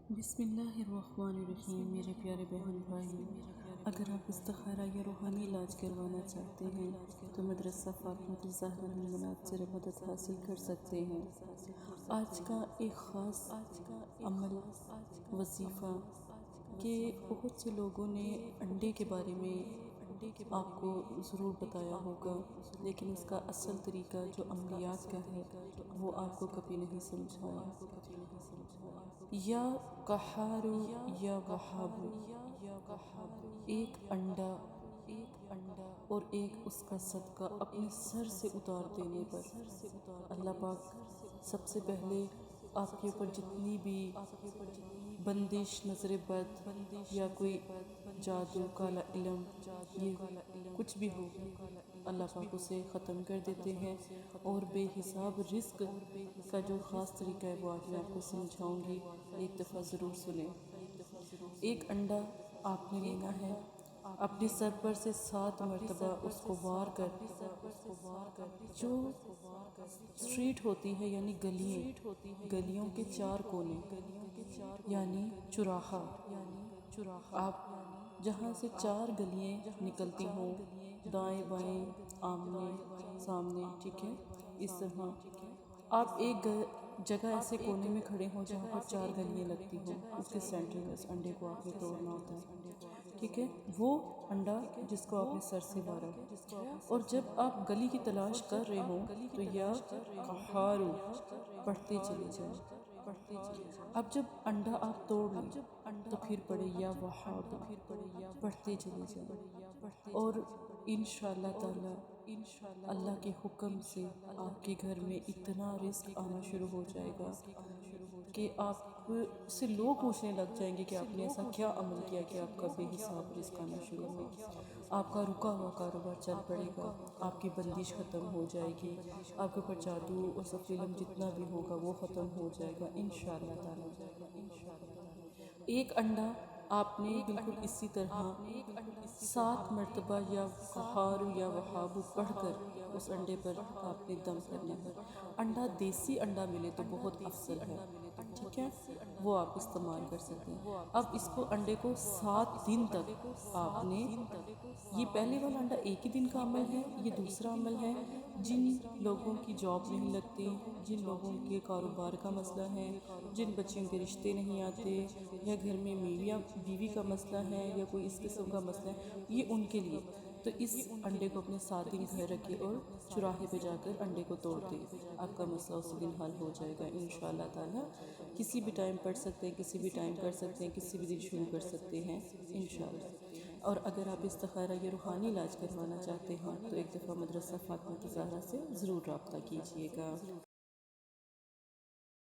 بسم اللہ الرحمن الرحیم۔ میرے پیارے بہن بھائی، اگر آپ استخارہ یا روحانی علاج کروانا چاہتے ہیں تو مدرسہ فاطمۃ الزہرا المنات سے مدد حاصل کر سکتے ہیں۔ آج کا ایک خاص عمل وظیفہ کہ بہت سے لوگوں نے انڈے کے بارے میں آپ کو ضرور بتایا ہوگا، لیکن اس کا اصل طریقہ جو عملیات کا ہے وہ آپ کو کبھی نہیں سمجھایا۔ یا قہارو یا وہابو، ایک انڈا اور ایک اس کا صدقہ اپنے سر سے اتار دینے پر اللہ پاک سب سے پہلے آپ کے اوپر جتنی بھی بندش، نظر بد یا کوئی جادو، کالا علم، یہ کچھ بھی ہو، اللہ پاک اسے ختم کر دیتے ہیں۔ اور بے حساب رزق کا جو خاص طریقہ ہے وہ آج میں آپ کو سمجھاؤں گی، ایک دفعہ ضرور سنیں۔ ایک انڈا آپ نے لینا ہے، اپنے سر پر سے 7 مرتبہ اس کو وار کر، جو سٹریٹ ہوتی ہے یعنی گلیوں کے 4 کونے یعنی چوراہا، آپ جہاں سے 4 گلیاں نکلتی ہوں، دائیں بائیں آمنے سامنے، ٹھیک ہے، اس طرح آپ ایک جگہ ایسے کونے میں کھڑے ہوں جہاں پر 4 گلیاں لگتی ہوں، اس کے سینٹر میں اس انڈے کو آپ نے توڑنا ہوتا ہے، ٹھیک ہے۔ وہ انڈا جس کو آپ نے سر سے مارا، اور جب آپ گلی کی تلاش کر رہے ہوں تو یا قہارو پڑھتے چلے جائیں۔ اب جب انڈا آپ توڑ لیں تو پھر پڑھے یا وہاب، پڑھتے چلے جائیں، اور انشاءاللہ تعالی اللہ کے حکم سے آپ کے گھر میں اتنا رزق آنا شروع ہو جائے گا کہ آپ سے لوگ پوچھنے لگ جائیں گے کہ آپ نے ایسا کیا عمل کیا کہ آپ کا بے حساب رزق آنا شروع ہو۔ آپ کا رکا ہوا کاروبار چل پڑے گا، آپ کی بندش ختم ہو جائے گی، آپ کے اوپر جادو اور سفری علم جتنا بھی ہوگا وہ ختم ہو جائے گا انشاءاللہ تعالی۔ ایک انڈا آپ نے بالکل اسی طرح 7 مرتبہ یا قہارو یا وہابو پڑھ کر اس انڈے پر آپ نے دم کرنا ہے۔ انڈا دیسی انڈا ملے تو بہت افضل ہے، ٹھیک ہے، وہ آپ استعمال کر سکتے ہیں۔ اب اس کو انڈے کو 7 دن تک آپ نے، یہ پہلے والا انڈا ایک ہی دن کا عمل ہے، یہ دوسرا عمل ہے جن لوگوں کی جاب نہیں لگتی، جن لوگوں کے کاروبار کا مسئلہ ہے، جن بچیوں کے رشتے نہیں آتے، یا گھر میں بیوی کا مسئلہ ہے، یا کوئی اس قسم کا مسئلہ ہے، یہ ان کے لیے۔ تو اس انڈے کو اپنے 7 دن گھر رکھے اور چوراہے پہ جا کر انڈے کو توڑ دیں، آپ کا مسئلہ اسی دن حل ہو جائے گا انشاءاللہ تعالی۔ کسی بھی ٹائم پڑھ سکتے ہیں، کسی بھی ٹائم کر سکتے ہیں، کسی بھی دن شروع کر سکتے ہیں انشاءاللہ۔ اور اگر آپ استخارہ یا روحانی علاج کروانا چاہتے ہیں تو ایک دفعہ مدرسہ فاطمۃ الزہرا سے ضرور رابطہ کیجیے گا۔